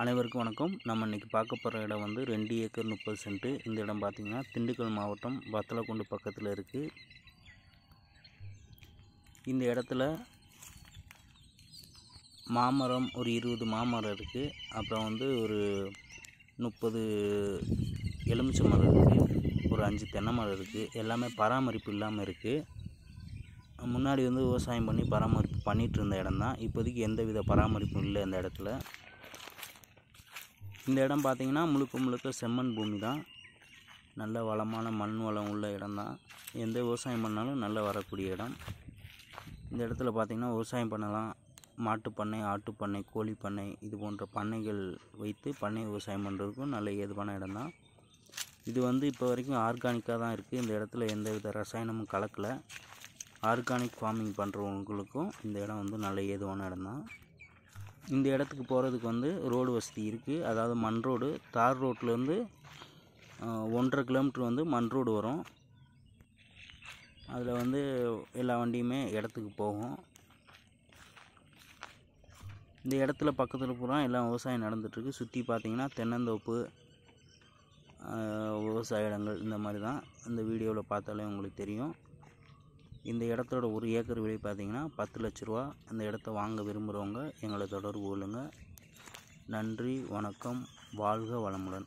அனைவருக்கும் வணக்கம். நம்ம இன்றைக்கி பார்க்க போகிற இடம் வந்து 2 ஏக்கர் 30 சென்ட்டு. இந்த இடம் பார்த்திங்கன்னா திண்டுக்கல் மாவட்டம் வத்தலக்குண்டு பக்கத்தில் இருக்குது. இந்த இடத்துல மாமரம் ஒரு 20 மாமரம் இருக்குது. அப்புறம் வந்து ஒரு 30 எலுமிச்சை மரம் இருக்குது. ஒரு 5 தென்னை மரம் இருக்குது. எல்லாமே பராமரிப்பு இல்லாமல் இருக்குது. முன்னாடி வந்து விவசாயம் பண்ணி பராமரிப்பு பண்ணிகிட்டு இருந்த இடம் தான். இப்போதைக்கு எந்த வித பராமரிப்பும் இல்லை இந்த இடத்துல. இந்த இடம் பார்த்திங்கன்னா முழுக்க செம்மண் பூமி தான். நல்ல வளமான மண் வளம் உள்ள இடம் தான். எந்த விவசாயம் பண்ணாலும் நல்லா வரக்கூடிய இடம். இந்த இடத்துல பார்த்திங்கன்னா விவசாயம் பண்ணலாம். மாட்டுப்பண்ணை, ஆட்டுப்பண்ணை, கோழிப்பண்ணை இது போன்ற பண்ணைகள் வைத்து பண்ணை விவசாயம் பண்ணுறதுக்கும் நல்ல ஏதுவான இடம் தான். இது வந்து இப்போ வரைக்கும் ஆர்கானிக்காக தான் இருக்குது. இந்த இடத்துல எந்த வித ரசாயனமும் கலக்கலை. ஆர்கானிக் ஃபார்மிங் பண்ணுறவங்களுக்கும் இந்த இடம் வந்து நல்ல ஏதுவான இடம் தான். இந்த இடத்துக்கு போகிறதுக்கு வந்து ரோடு வசதி இருக்குது. அதாவது மண் ரோடு. தார் ரோட்லேருந்து 1.5 கிலோமீட்டர் வந்து மண் ரோடு வரும். அதில் வந்து எல்லா வண்டியுமே இடத்துக்கு போகும். இந்த இடத்துல பக்கத்தில் பூரா எல்லாம் விவசாயம் நடந்துகிட்ருக்கு. சுற்றி பார்த்திங்கன்னா தென்னந்தோப்பு, விவசாய இடங்கள் இந்த மாதிரி தான். இந்த வீடியோவில் பார்த்தாலே உங்களுக்கு தெரியும். இந்த இடத்தோட 1 ஏக்கர் விலை பார்த்திங்கன்னா 10 லட்ச ரூபா. அந்த இடத்த வாங்க விரும்புகிறவங்க எங்களை தொடர்பு கொள்ளுங்கள். நன்றி, வணக்கம், வாழ்க வளமுடன்.